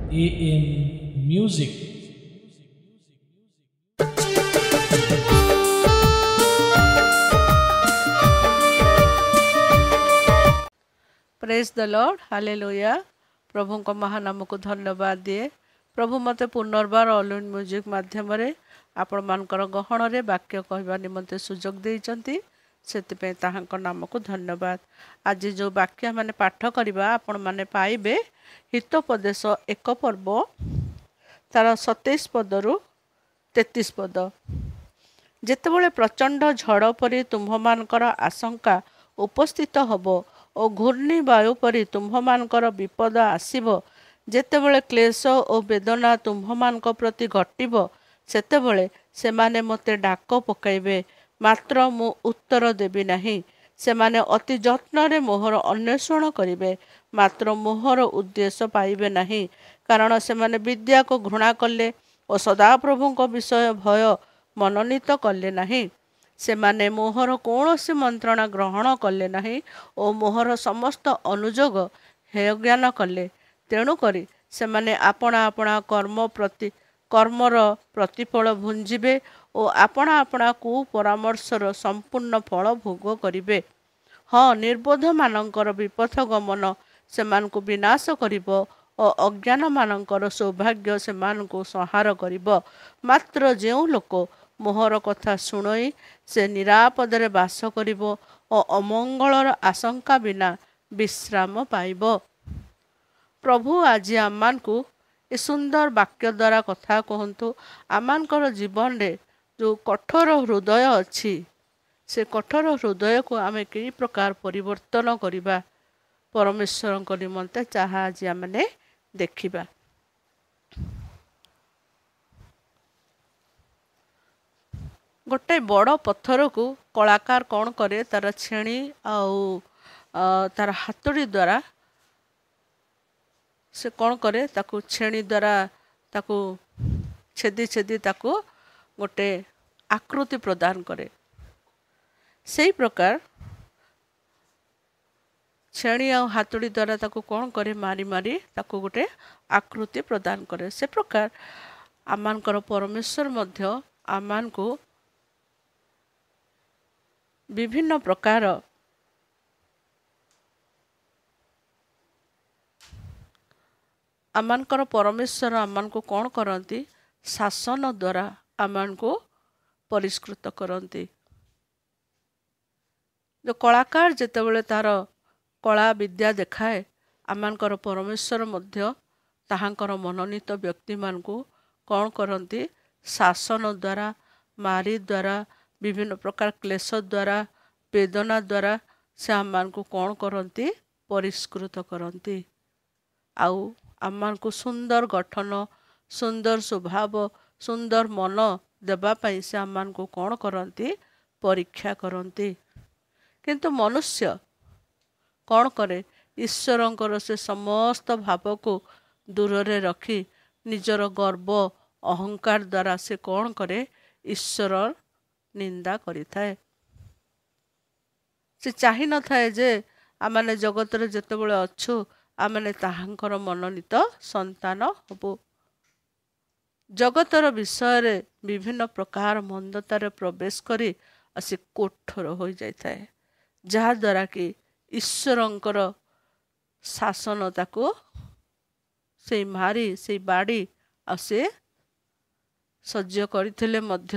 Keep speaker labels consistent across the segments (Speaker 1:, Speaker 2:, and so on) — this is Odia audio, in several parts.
Speaker 1: AM Music.
Speaker 2: ପ୍ରେଜ୍ ଦ ଲର୍ଡ ହାଲେଲୁୟା। ପ୍ରଭୁଙ୍କ ମହାନାମକୁ ଧନ୍ୟବାଦ ଦିଏ। ପ୍ରଭୁ ମୋତେ ପୁନର୍ବାର ଅଲ୍ ଇନ୍ ମ୍ୟୁଜିକ୍ ମାଧ୍ୟମରେ ଆପଣମାନଙ୍କର ଗହଣରେ ବାକ୍ୟ କହିବା ନିମନ୍ତେ ସୁଯୋଗ ଦେଇଛନ୍ତି, ସେଥିପାଇଁ ତାହାଙ୍କ ନାମକୁ ଧନ୍ୟବାଦ। ଆଜି ଯେଉଁ ବାକ୍ୟ ମାନେ ପାଠ କରିବା ଆପଣମାନେ ପାଇବେ ହିତୋପଦେଶ 1 ପର୍ବ ତାର 27 ପଦରୁ 33 ପଦ। ଯେତେବେଳେ ପ୍ରଚଣ୍ଡ ଝଡ଼ ପରି ତୁମ୍ଭମାନଙ୍କର ଆଶଙ୍କା ଉପସ୍ଥିତ ହେବ ଓ ଘୂର୍ଣ୍ଣିବାୟୁ ପରି ତୁମ୍ଭମାନଙ୍କର ବିପଦ ଆସିବ, ଯେତେବେଳେ କ୍ଲେଶ ଓ ବେଦନା ତୁମ୍ଭମାନଙ୍କ ପ୍ରତି ଘଟିବ, ସେତେବେଳେ ସେମାନେ ମୋତେ ଡାକ ପକାଇବେ, ମାତ୍ର ମୁଁ ଉତ୍ତର ଦେବି ନାହିଁ। ସେମାନେ ଅତି ଯତ୍ନରେ ମୋହର ଅନ୍ୱେଷଣ କରିବେ, ମାତ୍ର ମୋହର ଉଦ୍ଦେଶ୍ୟ ପାଇବେ ନାହିଁ, କାରଣ ସେମାନେ ବିଦ୍ୟାକୁ ଘୃଣା କଲେ ଓ ସଦାପ୍ରଭୁଙ୍କ ବିଷୟ ଭୟ ମନୋନୀତ କଲେ ନାହିଁ। ସେମାନେ ମୋହର କୌଣସି ମନ୍ତ୍ରଣା ଗ୍ରହଣ କଲେ ନାହିଁ ଓ ମୋହର ସମସ୍ତ ଅନୁଯୋଗ ହେୟଜ୍ଞାନ କଲେ। ତେଣୁକରି ସେମାନେ ଆପଣା ଆପଣା କର୍ମର ପ୍ରତିଫଳ ଭୁଞ୍ଜିବେ ଓ ଆପଣା ଆପଣା କୁପରାମର୍ଶର ସମ୍ପୂର୍ଣ୍ଣ ଫଳ ଭୋଗ କରିବେ। ହଁ, ନିର୍ବୋଧମାନଙ୍କର ବିପଥ ଗମନ ସେମାନଙ୍କୁ ବିନାଶ କରିବ ଓ ଅଜ୍ଞାନମାନଙ୍କର ସୌଭାଗ୍ୟ ସେମାନଙ୍କୁ ସଂହାର କରିବ। ମାତ୍ର ଯେଉଁ ଲୋକ ମୋହର କଥା ଶୁଣଇ ସେ ନିରାପଦରେ ବାସ କରିବ ଓ ଅମଙ୍ଗଳର ଆଶଙ୍କା ବିନା ବିଶ୍ରାମ ପାଇବ। ପ୍ରଭୁ ଆଜି ଆମମାନଙ୍କୁ ଏ ସୁନ୍ଦର ବାକ୍ୟ ଦ୍ୱାରା କଥା କୁହନ୍ତୁ। ଆମମାନଙ୍କର ଜୀବନରେ ଯେଉଁ କଠୋର ହୃଦୟ ଅଛି, ସେ କଠୋର ହୃଦୟକୁ ଆମେ କି ପ୍ରକାର ପରିବର୍ତ୍ତନ କରିବା ପରମେଶ୍ୱରଙ୍କ ନିମନ୍ତେ ତାହା ଆଜି ଆମେ ଦେଖିବା। ଗୋଟେ ବଡ଼ ପଥରକୁ କଳାକାର କ'ଣ କରେ, ତାର ଛେଣି ଆଉ ତାର ହାତୁଡ଼ି ଦ୍ୱାରା ସେ କ'ଣ କରେ, ତାକୁ ଛେଣି ଦ୍ୱାରା ତାକୁ ଛେଦି ତାକୁ ଗୋଟେ ଆକୃତି ପ୍ରଦାନ କରେ। ସେଇ ପ୍ରକାର ଛେଣି ଆଉ ହାତୁଡ଼ି ଦ୍ୱାରା ତାକୁ କ'ଣ କରେ, ମାରି ତାକୁ ଗୋଟେ ଆକୃତି ପ୍ରଦାନ କରେ। ସେ ପ୍ରକାର ଆମମାନଙ୍କର ପରମେଶ୍ୱର ମଧ୍ୟ ଆମମାନଙ୍କୁ ବିଭିନ୍ନ ପ୍ରକାର ଆମମାନଙ୍କର ପରମେଶ୍ୱର ଆମମାନଙ୍କୁ କ'ଣ କରନ୍ତି, ଶାସନ ଦ୍ୱାରା ଆମମାନଙ୍କୁ ପରିଷ୍କୃତ କରନ୍ତି। ଯେଉଁ କଳାକାର ଯେତେବେଳେ ତାର କଳା ବିଦ୍ୟା ଦେଖାଏ, ଆମମାନଙ୍କର ପରମେଶ୍ୱର ମଧ୍ୟ ତାହାଙ୍କର ମନୋନୀତ ବ୍ୟକ୍ତିମାନଙ୍କୁ କ'ଣ କରନ୍ତି, ଶାସନ ଦ୍ୱାରା, ମାରି ଦ୍ୱାରା, ବିଭିନ୍ନ ପ୍ରକାର କ୍ଲେଶ ଦ୍ୱାରା, ବେଦନା ଦ୍ୱାରା ସେ ଆମମାନଙ୍କୁ କ'ଣ କରନ୍ତି, ପରିଷ୍କୃତ କରନ୍ତି। ଆଉ ଆମମାନଙ୍କୁ ସୁନ୍ଦର ଗଠନ, ସୁନ୍ଦର ସ୍ୱଭାବ, ସୁନ୍ଦର ମନ ଦେବା ପାଇଁ ସେ ଆମମାନଙ୍କୁ କ'ଣ କରନ୍ତି, ପରୀକ୍ଷା କରନ୍ତି। କିନ୍ତୁ ମନୁଷ୍ୟ କ'ଣ କରେ, ଈଶ୍ୱରଙ୍କର ସେ ସମସ୍ତ ଭାବକୁ ଦୂରରେ ରଖି ନିଜର ଗର୍ବ ଅହଙ୍କାର ଦ୍ୱାରା ସେ କ'ଣ କରେ, ଈଶ୍ୱର ନିନ୍ଦା କରିଥାଏ। ସେ ଚାହିଁନଥାଏ ଯେ ଆମମାନେ ଜଗତରେ ଯେତେବେଳେ ଅଛୁ ଆମମାନେ ତାହାଙ୍କର ମନୋନୀତ ସନ୍ତାନ ହବୁ। ଜଗତର ବିଷୟରେ ବିଭିନ୍ନ ପ୍ରକାର ମନ୍ଦତାରେ ପ୍ରବେଶ କରି ସେ କଠୋର ହୋଇଯାଇଥାଏ, ଯାହାଦ୍ୱାରା କି ଈଶ୍ୱରଙ୍କର ଶାସନ ତାକୁ ସେଇ ମାରି ସେଇ ବାଡ଼ି ଆଉ ସେ ସହ୍ୟ କରିଥିଲେ ମଧ୍ୟ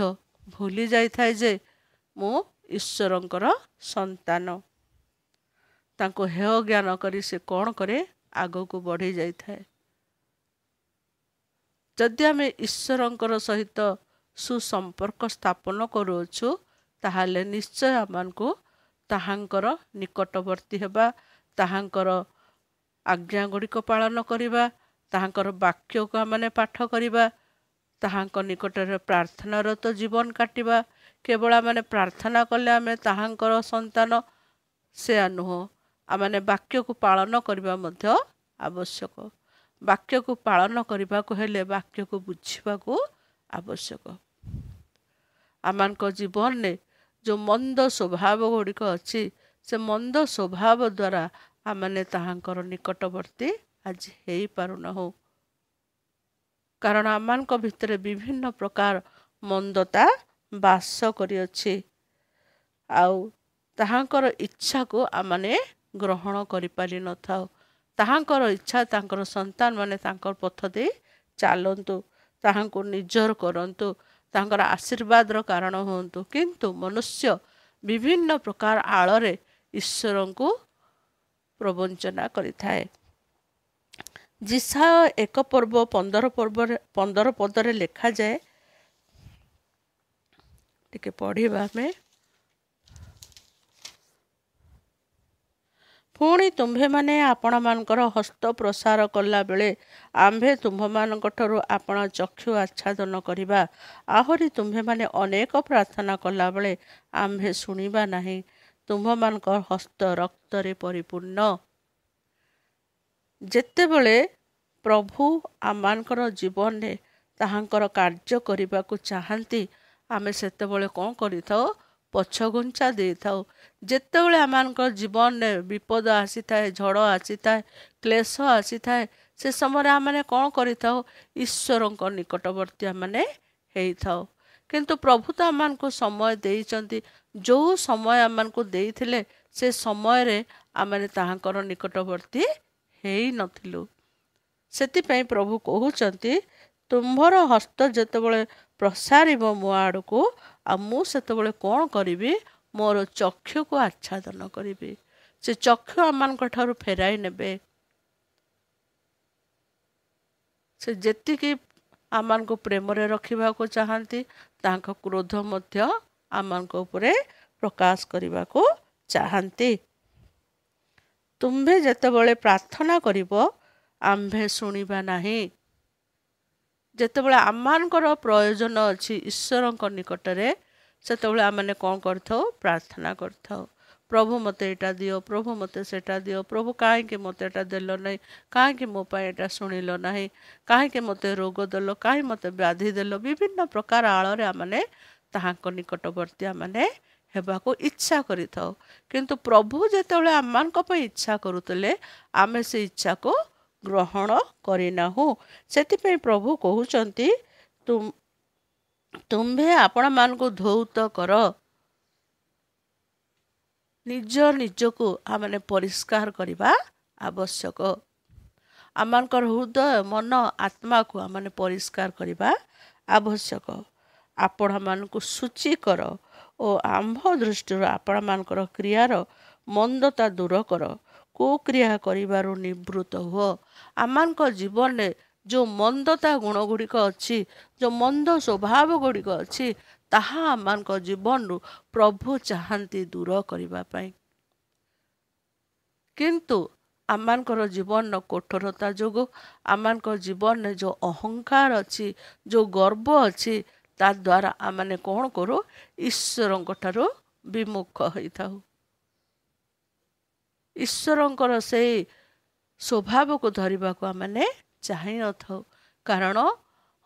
Speaker 2: ଭୁଲି ଯାଇଥାଏ ଯେ ମୁଁ ଈଶ୍ୱରଙ୍କର ସନ୍ତାନ। ତାଙ୍କୁ ହେୟ ଜ୍ଞାନ କରି ସେ କ'ଣ କରେ, ଆଗକୁ ବଢ଼ି ଯାଇଥାଏ। ଯଦି ଆମେ ଈଶ୍ୱରଙ୍କର ସହିତ ସୁସମ୍ପର୍କ ସ୍ଥାପନ କରୁଅଛୁ, ତାହେଲେ ନିଶ୍ଚୟ ଆମମାନଙ୍କୁ ତାହାଙ୍କର ନିକଟବର୍ତ୍ତୀ ହେବା, ତାହାଙ୍କର ଆଜ୍ଞା ଗୁଡ଼ିକ ପାଳନ କରିବା, ତାହାଙ୍କର ବାକ୍ୟକୁ ଆମେ ପାଠ କରିବା, ତାହାଙ୍କ ନିକଟରେ ପ୍ରାର୍ଥନାରତ ଜୀବନ କାଟିବା। କେବଳ ଆମେ ପ୍ରାର୍ଥନା କଲେ ଆମେ ତାହାଙ୍କର ସନ୍ତାନ ସେୟା ନୁହଁ, ଆମେ ବାକ୍ୟକୁ ପାଳନ କରିବା ମଧ୍ୟ ଆବଶ୍ୟକ। ବାକ୍ୟକୁ ପାଳନ କରିବାକୁ ହେଲେ ବାକ୍ୟକୁ ବୁଝିବାକୁ ଆବଶ୍ୟକ। ଆମମାନଙ୍କ ଜୀବନରେ ଯେଉଁ ମନ୍ଦ ସ୍ୱଭାବ ଗୁଡ଼ିକ ଅଛି, ସେ ମନ୍ଦ ସ୍ୱଭାବ ଦ୍ୱାରା ଆମେ ତାହାଙ୍କର ନିକଟବର୍ତ୍ତୀ ଆଜି ହେଇପାରୁନାହୁଁ। କାରଣ ଆମମାନଙ୍କ ଭିତରେ ବିଭିନ୍ନ ପ୍ରକାର ମନ୍ଦତା ବାସ କରିଅଛି। ଆଉ ତାହାଙ୍କର ଇଚ୍ଛାକୁ ଆମମାନେ ଗ୍ରହଣ କରିପାରିନଥାଉ। ତାହାଙ୍କର ଇଚ୍ଛା ତାଙ୍କର ସନ୍ତାନମାନେ ତାଙ୍କର ପଥ ଦେଇ ଚାଲନ୍ତୁ, ତାହାଙ୍କୁ ନିଜର କରନ୍ତୁ, ତାଙ୍କର ଆଶୀର୍ବାଦର କାରଣ ହୁଅନ୍ତୁ। କିନ୍ତୁ ମନୁଷ୍ୟ ବିଭିନ୍ନ ପ୍ରକାର ଆଳରେ ଈଶ୍ୱରଙ୍କୁ ପ୍ରବଞ୍ଚନା କରିଥାଏ। ଜିସାୟ 1 ପର୍ବ 15 ପଦରେ ଲେଖାଯାଏ, ଟିକେ ପଢ଼ିବା ଆମେ। ପୁଣି ତୁମ୍ଭେମାନେ ଆପଣମାନଙ୍କର ହସ୍ତ ପ୍ରସାର କଲାବେଳେ ଆମ୍ଭେ ତୁମ୍ଭମାନଙ୍କଠାରୁ ଆପଣ ଚକ୍ଷୁ ଆଚ୍ଛାଦନ କରିବା। ଆହୁରି ତୁମ୍ଭେମାନେ ଅନେକ ପ୍ରାର୍ଥନା କଲାବେଳେ ଆମ୍ଭେ ଶୁଣିବା ନାହିଁ। ତୁମ୍ଭମାନଙ୍କ ହସ୍ତ ରକ୍ତରେ ପରିପୂର୍ଣ୍ଣ। ଯେତେବେଳେ ପ୍ରଭୁ ଆମମାନଙ୍କର ଜୀବନରେ ତାହାଙ୍କର କାର୍ଯ୍ୟ କରିବାକୁ ଚାହାନ୍ତି, ଆମେ ସେତେବେଳେ କ'ଣ କରିଥାଉ? ପଛଘୁଞ୍ଚା ଦେଇଥାଉ। ଯେତେବେଳେ ଆମମାନଙ୍କ ଜୀବନରେ ବିପଦ ଆସିଥାଏ, ଝଡ଼ ଆସିଥାଏ, କ୍ଲେଶ ଆସିଥାଏ, ସେ ସମୟରେ ଆମେ କ'ଣ କରିଥାଉ? ଈଶ୍ୱରଙ୍କ ନିକଟବର୍ତ୍ତୀ ଆମେ ହେଇଥାଉ। କିନ୍ତୁ ପ୍ରଭୁ ତ ଆମମାନଙ୍କୁ ସମୟ ଦେଇଛନ୍ତି। ଯେଉଁ ସମୟ ଆମମାନଙ୍କୁ ଦେଇଥିଲେ ସେ ସମୟରେ ଆମେ ତାହାଙ୍କର ନିକଟବର୍ତ୍ତୀ ହେଇନଥିଲୁ। ସେଥିପାଇଁ ପ୍ରଭୁ କହୁଛନ୍ତି, ତୁମ୍ଭର ହସ୍ତ ଯେତେବେଳେ ପ୍ରସାରିବ ମୋ ଆଡ଼କୁ, ଆଉ ମୁଁ ସେତେବେଳେ କ'ଣ କରିବି? ମୋର ଚକ୍ଷୁକୁ ଆଚ୍ଛାଦନ କରିବି। ସେ ଚକ୍ଷୁ ଆମମାନଙ୍କ ଠାରୁ ଫେରାଇ ନେବେ। ସେ ଯେତିକି ଆମମାନଙ୍କୁ ପ୍ରେମରେ ରଖିବାକୁ ଚାହାନ୍ତି, ତାଙ୍କ କ୍ରୋଧ ମଧ୍ୟ ଆମମାନଙ୍କ ଉପରେ ପ୍ରକାଶ କରିବାକୁ ଚାହାନ୍ତି। ତୁମ୍ଭେ ଯେତେବେଳେ ପ୍ରାର୍ଥନା କରିବ ଆମ୍ଭେ ଶୁଣିବା ନାହିଁ। ଯେତେବେଳେ ଆମମାନଙ୍କର ପ୍ରୟୋଜନ ଅଛି ଈଶ୍ୱରଙ୍କ ନିକଟରେ, ସେତେବେଳେ ଆମେ କ'ଣ କରିଥାଉ? ପ୍ରାର୍ଥନା କରିଥାଉ। ପ୍ରଭୁ ମୋତେ ଏଇଟା ଦିଅ, ପ୍ରଭୁ ମୋତେ ସେଇଟା ଦିଅ, ପ୍ରଭୁ କାହିଁକି ମୋତେ ଏଇଟା ଦେଲ ନାହିଁ, କାହିଁକି ମୋ ପାଇଁ ଏଇଟା ଶୁଣିଲ ନାହିଁ, କାହିଁକି ମୋତେ ରୋଗ ଦେଲ, କାହିଁକି ମୋତେ ବ୍ୟାଧି ଦେଲ। ବିଭିନ୍ନ ପ୍ରକାର ଆଳରେ ଆମେ ତାହାଙ୍କ ନିକଟବର୍ତ୍ତୀ ଆମେ ହେବାକୁ ଇଚ୍ଛା କରିଥାଉ। କିନ୍ତୁ ପ୍ରଭୁ ଯେତେବେଳେ ଆମମାନଙ୍କ ପାଇଁ ଇଚ୍ଛା କରୁଥିଲେ, ଆମେ ସେ ଇଚ୍ଛାକୁ ଗ୍ରହଣ କରିନାହୁଁ। ସେଥିପାଇଁ ପ୍ରଭୁ କହୁଛନ୍ତି, ତୁମ୍ଭେ ଆପଣମାନଙ୍କୁ ଧୌତ କର। ନିଜ ନିଜକୁ ଆମେ ପରିଷ୍କାର କରିବା ଆବଶ୍ୟକ। ଆମମାନଙ୍କର ହୃଦୟ, ମନ, ଆତ୍ମାକୁ ଆମେ ପରିଷ୍କାର କରିବା ଆବଶ୍ୟକ। ଆପଣମାନଙ୍କୁ ସୂଚି କର ଓ ଆମ୍ଭ ଦୃଷ୍ଟିରୁ ଆପଣମାନଙ୍କର କ୍ରିୟାର ମନ୍ଦତା ଦୂର କର। କୁକ୍ରିୟା କରିବାରୁ ନିବୃତ୍ତ ହୁଅ। ଆମମାନଙ୍କ ଜୀବନରେ ଯେଉଁ ମନ୍ଦତା ଗୁଣ ଗୁଡ଼ିକ ଅଛି, ଯେଉଁ ମନ୍ଦ ସ୍ୱଭାବ ଗୁଡ଼ିକ ଅଛି, ତାହା ଆମମାନଙ୍କ ଜୀବନରୁ ପ୍ରଭୁ ଚାହାନ୍ତି ଦୂର କରିବା ପାଇଁ। କିନ୍ତୁ ଆମମାନଙ୍କର ଜୀବନର କଠୋରତା ଯୋଗୁଁ, ଆମମାନଙ୍କ ଜୀବନରେ ଯେଉଁ ଅହଙ୍କାର ଅଛି, ଯେଉଁ ଗର୍ବ ଅଛି, ତାଦ୍ୱାରା ଆମେ କ'ଣ କରୁ? ଈଶ୍ୱରଙ୍କ ଠାରୁ ବିମୁଖ ହୋଇଥାଉ। ଈଶ୍ୱରଙ୍କର ସେଇ ସ୍ୱଭାବକୁ ଧରିବାକୁ ଆମେ ଚାହିଁନଥାଉ। କାରଣ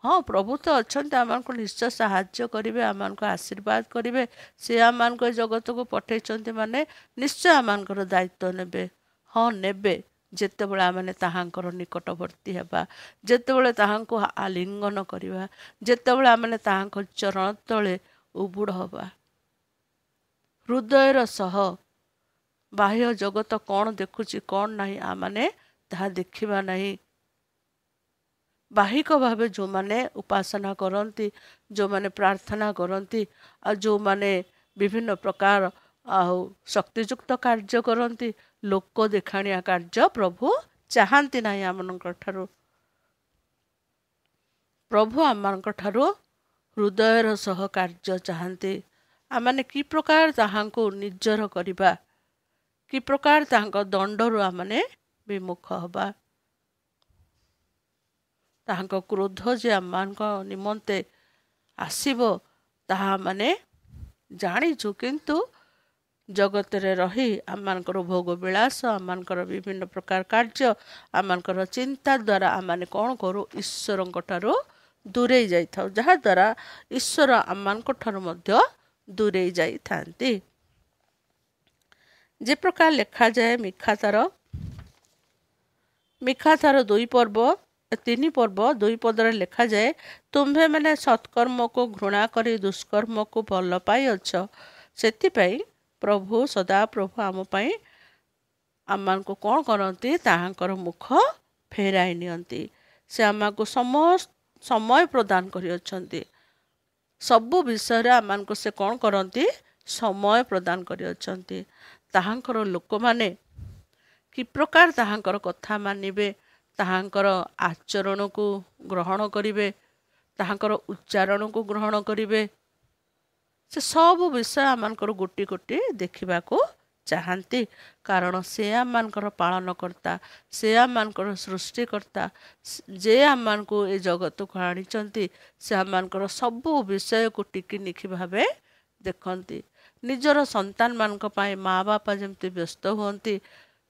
Speaker 2: ହଁ, ପ୍ରଭୁ ତ ଅଛନ୍ତି, ଆମମାନଙ୍କୁ ନିଶ୍ଚୟ ସାହାଯ୍ୟ କରିବେ, ଆମମାନଙ୍କୁ ଆଶୀର୍ବାଦ କରିବେ। ସେ ଆମମାନଙ୍କୁ ଏ ଜଗତକୁ ପଠାଇଛନ୍ତି ମାନେ ନିଶ୍ଚୟ ଆମମାନଙ୍କର ଦାୟିତ୍ୱ ନେବେ। ହଁ, ନେବେ। ଯେତେବେଳେ ଆମେ ତାହାଙ୍କର ନିକଟବର୍ତ୍ତୀ ହେବା, ଯେତେବେଳେ ତାହାଙ୍କୁ ଆଲିଙ୍ଗନ କରିବା, ଯେତେବେଳେ ଆମେ ତାହାଙ୍କ ଚରଣ ତଳେ ଉବୁଡ଼ ହେବା। ହୃଦୟର ସହ ବାହ୍ୟ ଜଗତ କ'ଣ ଦେଖୁଛି, କ'ଣ ନାହିଁ, ଆମେ ତାହା ଦେଖିବା ନାହିଁ। ବାହିକ ଭାବେ ଯେଉଁମାନେ ଉପାସନା କରନ୍ତି, ଯେଉଁମାନେ ପ୍ରାର୍ଥନା କରନ୍ତି, ଆଉ ଯେଉଁମାନେ ବିଭିନ୍ନ ପ୍ରକାର ଶକ୍ତିଯୁକ୍ତ କାର୍ଯ୍ୟ କରନ୍ତି, ଲୋକ ଦେଖାଣିଆ କାର୍ଯ୍ୟ ପ୍ରଭୁ ଚାହାନ୍ତି ନାହିଁ ଆମମାନଙ୍କ ଠାରୁ। ପ୍ରଭୁ ଆମମାନଙ୍କ ଠାରୁ ହୃଦୟର ସହ କାର୍ଯ୍ୟ ଚାହାନ୍ତି। ଆମେ କି ପ୍ରକାର ତାହାଙ୍କୁ ନିଜର କରିବା, କି ପ୍ରକାର ତାହାଙ୍କ ଦଣ୍ଡରୁ ଆମେ ବିମୁଖ ହେବା। ତାହାଙ୍କ କ୍ରୋଧ ଯେ ଆମମାନଙ୍କ ନିମନ୍ତେ ଆସିବ ତାହା ଆମେ ଜାଣିଛୁ। କିନ୍ତୁ ଜଗତରେ ରହି ଆମମାନଙ୍କର ଭୋଗ ବିଳାସ, ଆମମାନଙ୍କର ବିଭିନ୍ନ ପ୍ରକାର କାର୍ଯ୍ୟ, ଆମମାନଙ୍କର ଚିନ୍ତା ଦ୍ୱାରା ଆମେ କ'ଣ କରୁ? ଈଶ୍ୱରଙ୍କ ଠାରୁ ଦୂରେଇ ଯାଇଥାଉ, ଯାହାଦ୍ୱାରା ଈଶ୍ୱର ଆମମାନଙ୍କ ଠାରୁ ମଧ୍ୟ ଦୂରେଇ ଯାଇଥାନ୍ତି। ଯେ ପ୍ରକାର ଲେଖାଯାଏ ମିକା ତାର 2 ପର୍ବ ତିନି ପର୍ବ 2 ପଦରେ ଲେଖାଯାଏ, ତୁମ୍ଭେମାନେ ସତ୍କର୍ମକୁ ଘୃଣା କରି ଦୁଷ୍କର୍ମକୁ ଭଲ ପାଇଅଛ। ସେଥିପାଇଁ ପ୍ରଭୁ ସଦାପ୍ରଭୁ ଆମ ପାଇଁ ଆମମାନଙ୍କୁ କ'ଣ କରନ୍ତି? ତାହାଙ୍କର ମୁଖ ଫେରାଇ ନିଅନ୍ତି। ସେ ଆମକୁ ସମୟ ପ୍ରଦାନ କରିଅଛନ୍ତି। ସବୁ ବିଷୟରେ ଆମମାନଙ୍କୁ ସେ କ'ଣ କରନ୍ତି? ସମୟ ପ୍ରଦାନ କରିଅଛନ୍ତି। ତାହାଙ୍କର ଲୋକମାନେ କି ପ୍ରକାର ତାହାଙ୍କର କଥା ମାନିବେ, ତାହାଙ୍କର ଆଚରଣକୁ ଗ୍ରହଣ କରିବେ, ତାହାଙ୍କର ଉଚ୍ଚାରଣକୁ ଗ୍ରହଣ କରିବେ, ସେ ସବୁ ବିଷୟ ଆମମାନଙ୍କର ଗୋଟି ଗୋଟି ଦେଖିବାକୁ ଚାହାନ୍ତି। କାରଣ ସେ ଆମମାନଙ୍କର ପାଳନକର୍ତ୍ତା, ସେ ଆମମାନଙ୍କର ସୃଷ୍ଟିକର୍ତ୍ତା, ଯେ ଆମମାନଙ୍କୁ ଏ ଜଗତକୁ ଆଣିଛନ୍ତି, ସେ ଆମମାନଙ୍କର ସବୁ ବିଷୟକୁ ଟିକିନିଖି ଭାବେ ଦେଖନ୍ତି। ନିଜର ସନ୍ତାନମାନଙ୍କ ପାଇଁ ମା' ବାପା ଯେମିତି ବ୍ୟସ୍ତ ହୁଅନ୍ତି,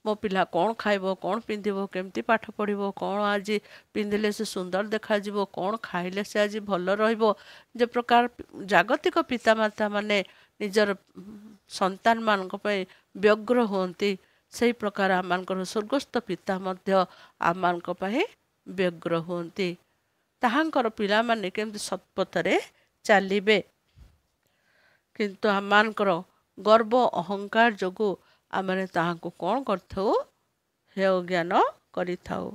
Speaker 2: ମୋ ପିଲା କ'ଣ ଖାଇବ, କ'ଣ ପିନ୍ଧିବ, କେମିତି ପାଠ ପଢ଼ିବ, କ'ଣ ଆଜି ପିନ୍ଧିଲେ ସେ ସୁନ୍ଦର ଦେଖାଯିବ, କ'ଣ ଖାଇଲେ ସେ ଆଜି ଭଲ ରହିବ, ଯେ ପ୍ରକାର ଜାଗତିକ ପିତାମାତା ମାନେ ନିଜର ସନ୍ତାନମାନଙ୍କ ପାଇଁ ବ୍ୟଗ୍ର ହୁଅନ୍ତି, ସେହି ପ୍ରକାର ଆମମାନଙ୍କର ସ୍ୱର୍ଗସ୍ଥ ପିତା ମଧ୍ୟ ଆମମାନଙ୍କ ପାଇଁ ବ୍ୟଗ୍ର ହୁଅନ୍ତି। ତାହାଙ୍କର ପିଲାମାନେ କେମିତି ସତ୍ପଥରେ ଚାଲିବେ। କିନ୍ତୁ ଆମମାନଙ୍କର ଗର୍ବ ଅହଙ୍କାର ଯୋଗୁଁ ଆମେ ତାହାଙ୍କୁ କ'ଣ କରିଥାଉ? ହେୟ ଜ୍ଞାନ କରିଥାଉ।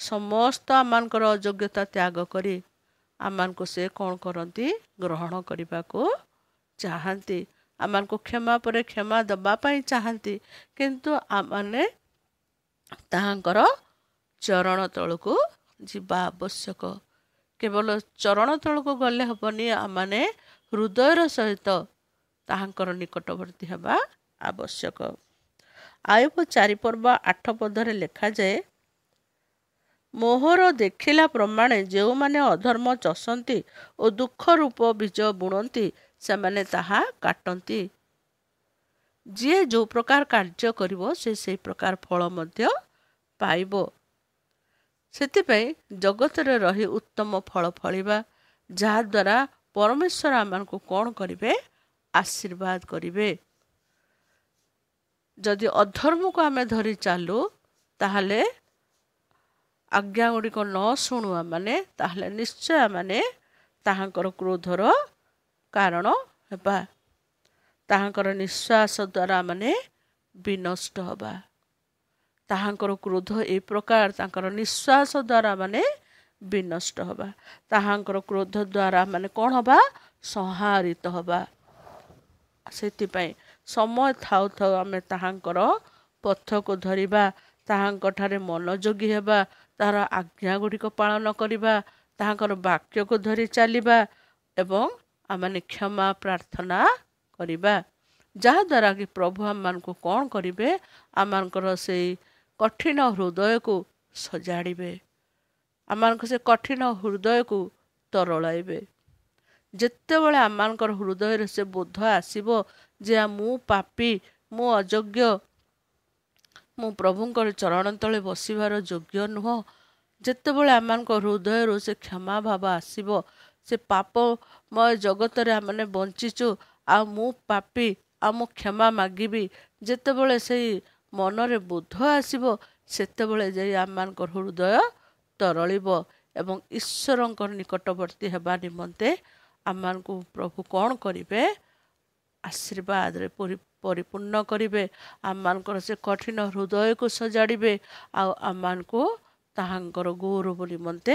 Speaker 2: ସମସ୍ତ ଆମମାନଙ୍କର ଅଯୋଗ୍ୟତା ତ୍ୟାଗ କରି ଆମମାନଙ୍କୁ ସେ କ'ଣ କରନ୍ତି? ଗ୍ରହଣ କରିବାକୁ ଚାହାନ୍ତି। ଆମମାନଙ୍କୁ କ୍ଷମା ପରେ କ୍ଷମା ଦେବା ପାଇଁ ଚାହାନ୍ତି। କିନ୍ତୁ ଆମମାନେ ତାହାଙ୍କର ଚରଣ ତଳକୁ ଯିବା ଆବଶ୍ୟକ। କେବଳ ଚରଣ ତଳକୁ ଗଲେ ହେବନି, ଆମମାନେ ହୃଦୟର ସହିତ ତାହାଙ୍କର ନିକଟବର୍ତ୍ତୀ ହେବା ଆବଶ୍ୟକ। ଆୟୋବ 4 ପର୍ବ 8 ପଦରେ ଲେଖାଯାଏ, ମୋହର ଦେଖିଲା ପ୍ରମାଣେ ଯେଉଁମାନେ ଅଧର୍ମ ଚଷନ୍ତି ଓ ଦୁଃଖ ରୂପ ବୀଜ ବୁଣନ୍ତି, ସେମାନେ ତାହା କାଟନ୍ତି। ଯିଏ ଯେଉଁ ପ୍ରକାର କାର୍ଯ୍ୟ କରିବ, ସେ ସେହି ପ୍ରକାର ଫଳ ମଧ୍ୟ ପାଇବ। ସେଥିପାଇଁ ଜଗତରେ ରହି ଉତ୍ତମ ଫଳ ଫଳିବା, ଯାହାଦ୍ୱାରା ପରମେଶ୍ୱର ଆମମାନଙ୍କୁ କ'ଣ କରିବେ? ଆଶୀର୍ବାଦ କରିବେ। ଯଦି ଅଧର୍ମକୁ ଆମେ ଧରି ଚାଲୁ, ତାହେଲେ ଆଜ୍ଞା ଗୁଡ଼ିକ ନ ଶୁଣୁ ଆମମାନେ, ତାହେଲେ ନିଶ୍ଚୟ ଆମମାନେ ତାହାଙ୍କର କ୍ରୋଧର କାରଣ ହେବା। ତାହାଙ୍କର ନିଶ୍ୱାସ ଦ୍ୱାରା ମାନେ ବିନଷ୍ଟ ହେବା। ତାହାଙ୍କର କ୍ରୋଧ ଏ ପ୍ରକାର, ତାଙ୍କର ନିଶ୍ୱାସ ଦ୍ୱାରା ମାନେ ବିନଷ୍ଟ ହେବା। ତାହାଙ୍କର କ୍ରୋଧ ଦ୍ୱାରା ମାନେ କ'ଣ ହେବା? ସଂହାରିତ ହେବା। ସେଥିପାଇଁ ସମୟ ଥାଉ ଥାଉ ଆମେ ତାହାଙ୍କର ପଥକୁ ଧରିବା, ତାହାଙ୍କଠାରେ ମନୋଯୋଗୀ ହେବା, ତାହାର ଆଜ୍ଞା ଗୁଡ଼ିକ ପାଳନ କରିବା, ତାହାଙ୍କର ବାକ୍ୟକୁ ଧରି ଚାଲିବା ଏବଂ ଆମମାନେ କ୍ଷମା ପ୍ରାର୍ଥନା କରିବା। ଯାହାଦ୍ୱାରା କି ପ୍ରଭୁ ଆମମାନଙ୍କୁ କ'ଣ କରିବେ? ଆମମାନଙ୍କର ସେଇ କଠିନ ହୃଦୟକୁ ସଜାଡ଼ିବେ, ଆମମାନଙ୍କ ସେ କଠିନ ହୃଦୟକୁ ତରଳାଇବେ। ଯେତେବେଳେ ଆମମାନଙ୍କର ହୃଦୟରେ ସେ ବୋଧ ଆସିବ ଯେ ମୁଁ ପାପୀ, ମୁଁ ଅଯୋଗ୍ୟ, ମୁଁ ପ୍ରଭୁଙ୍କର ଚରଣ ତଳେ ବସିବାର ଯୋଗ୍ୟ ନୁହଁ, ଯେତେବେଳେ ଆମମାନଙ୍କ ହୃଦୟରୁ ସେ କ୍ଷମା ଭାବ ଆସିବ, ସେ ପାପମୟ ଜଗତରେ ଆମେ ବଞ୍ଚିଛୁ, ଆଉ ମୁଁ ପାପୀ, ଆଉ ମୁଁ କ୍ଷମା ମାଗିବି, ଯେତେବେଳେ ସେଇ ମନରେ ବୋଧ ଆସିବ, ସେତେବେଳେ ଯାଇ ଆମମାନଙ୍କର ହୃଦୟ ତରଳିବ ଏବଂ ଈଶ୍ୱରଙ୍କର ନିକଟବର୍ତ୍ତୀ ହେବା ନିମନ୍ତେ ଆମମାନଙ୍କୁ ପ୍ରଭୁ କ'ଣ କରିବେ? ଆଶୀର୍ବାଦରେ ପରିପୂର୍ଣ୍ଣ କରିବେ। ଆମମାନଙ୍କର ସେ କଠିନ ହୃଦୟକୁ ସଜାଡ଼ିବେ, ଆଉ ଆମମାନଙ୍କୁ ତାହାଙ୍କର ଗୌରବ ନିମନ୍ତେ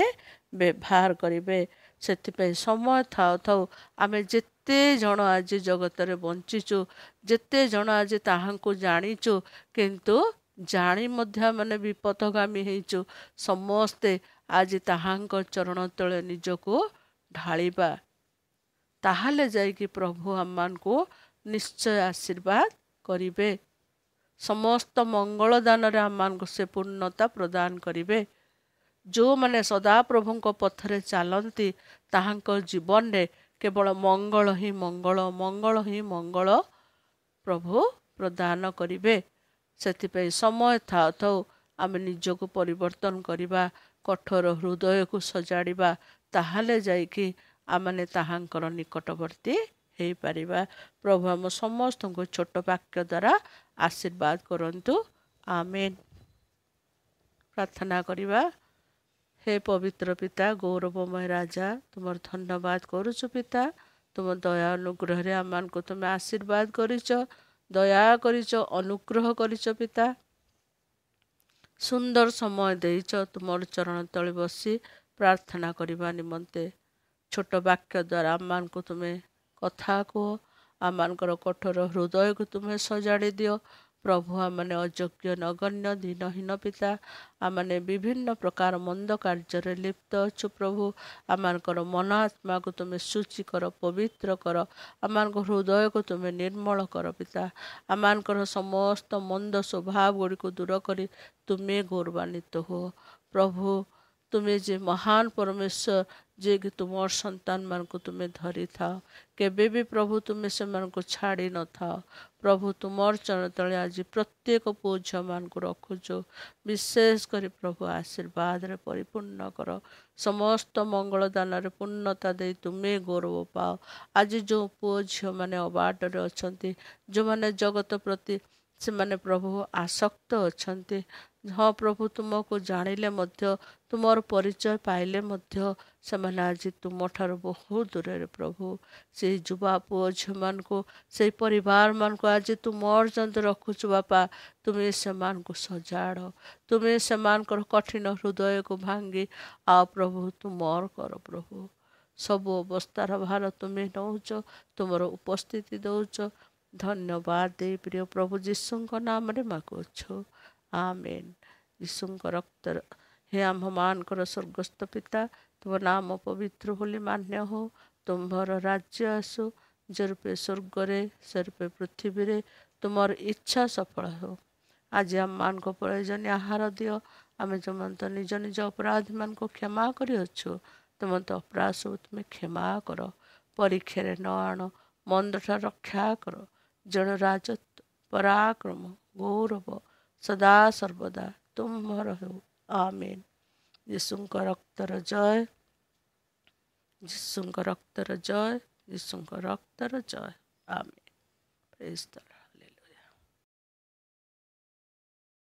Speaker 2: ବ୍ୟବହାର କରିବେ। ସେଥିପାଇଁ ସମୟ ଥାଉ ଥାଉ ଆମେ ଯେତେ ଜଣ ଆଜି ଜଗତରେ ବଞ୍ଚିଛୁ, ଯେତେ ଜଣ ଆଜି ତାହାଙ୍କୁ ଜାଣିଛୁ, କିନ୍ତୁ ଜାଣି ମଧ୍ୟ ମାନେ ବିପଥଗାମୀ ହେଇଛୁ, ସମସ୍ତେ ଆଜି ତାହାଙ୍କ ଚରଣ ତଳେ ନିଜକୁ ଢାଳିବା। ତାହେଲେ ଯାଇକି ପ୍ରଭୁ ଆମମାନଙ୍କୁ ନିଶ୍ଚୟ ଆଶୀର୍ବାଦ କରିବେ। ସମସ୍ତ ମଙ୍ଗଳ ଦାନରେ ଆମମାନଙ୍କୁ ସେ ପୂର୍ଣ୍ଣତା ପ୍ରଦାନ କରିବେ। ଯେଉଁମାନେ ସଦାପ୍ରଭୁଙ୍କ ପଥରେ ଚାଲନ୍ତି, ତାହାଙ୍କ ଜୀବନରେ କେବଳ ମଙ୍ଗଳ ହିଁ ମଙ୍ଗଳ, ମଙ୍ଗଳ ହିଁ ମଙ୍ଗଳ ପ୍ରଭୁ ପ୍ରଦାନ କରିବେ। ସେଥିପାଇଁ ସମୟ ଥାଉ ଥାଉ ଆମେ ନିଜକୁ ପରିବର୍ତ୍ତନ କରିବା, କଠୋର ହୃଦୟକୁ ସଜାଡ଼ିବା, ତାହେଲେ ଯାଇକି ଆମମାନେ ତାହାଙ୍କର ନିକଟବର୍ତ୍ତୀ ହେଇପାରିବା। ପ୍ରଭୁ ଆମ ସମସ୍ତଙ୍କୁ ଛୋଟ ବାକ୍ୟ ଦ୍ୱାରା ଆଶୀର୍ବାଦ କରନ୍ତୁ। ଆମେନ୍। ପ୍ରାର୍ଥନା କରିବା। हे पवित्र पिता गौरवमय राजा तुमर धन्यवाद करुछु पिता तुम दया अनुग्रह रे आम को तुम आशीर्वाद करिच दया करिच अनुग्रह करिच पिता सुंदर समय देइच तुमर चरण तले बसी प्रार्थना करबा निमंते छोट वाक्य द्वारा आम को तुम्हें कथा कह आम कठोर हृदय को तुम्हें सजाड़ी दियो प्रभु आमने अयोग्य नगण्य दीनहीन पिता आमने विभिन्न प्रकार मंद कार्य लिप्त अच्छु प्रभु आमर मन आत्मा को तुम्हें शुचि कर पवित्र कर आम हृदय को तुम्हें निर्मल कर पिता आम समस्त मंद स्वभाव गुड़ी को दूर कर तुम्हें गौरवान्वित हो प्रभु तुम्हें जे महान परमेश्वर जे कि तुम संतान मान को तुम्हें धरी था केबे भी प्रभु तुम्हें से मान को छाड़ी न था प्रभु तुमर चरण तले आज प्रत्येक पुओ झील मान को रखुच विशेष कर प्रभु आशीर्वाद रे परिपूर्ण कर समस्त मंगल दान रे पूर्णता दे तुम्हें गौरव पाओ आज जो पुओ झील मैंने अबाटरे अच्छा जो मैंने जगत प्रति से माने प्रभु आसक्त अच्छा हाँ प्रभु तुमको जानिले मध्य तुमर परिचय पाइले मध्य से आज तुम ठार बहुत दूर रे प्रभु से युवा पुओ झील मान को से परिवार मान को आज तुम अर्जन रखुच बापा तुम्हें से मान को सजाड़ तुम्हें से मान कठिन हृदय को भांगी आ प्रभु तुमर कर प्रभु सब अवस्थार भार तुम्हें नौच तुमर उपस्थिति दौच धन्यवाद दे प्रिय प्रभु जीशुଙ୍କ नामରେ ମାଗୁଅଛୁ आमेन यीशुଙ୍କ रक्त हे आम मानकर स्वर्गस्थ पिता तुम नाम पवित्र बोली मान्य हो तुम्हार राज्य आसु जे रूपे स्वर्ग रे से रूपे पृथ्वी रे तुमर इच्छा सफल हो आज आम मान को प्रयोजन आहार दियो आम जमंत निज निज अपराधी मान को क्षमा करिअछु तुम तो अपराध सब तुम्हें क्षमा कर परीक्षा न आण मंदठा रक्षा कर जन राजत्व पराक्रम गौरव सदा सर्वदा तुम्हार हो आमेन यीशुଙ୍କ रक्तर जय यीशुଙ୍କ रक्तर जय यीशुଙ୍କ रक्तर जय आमेन प्रेज द लॉर्ड।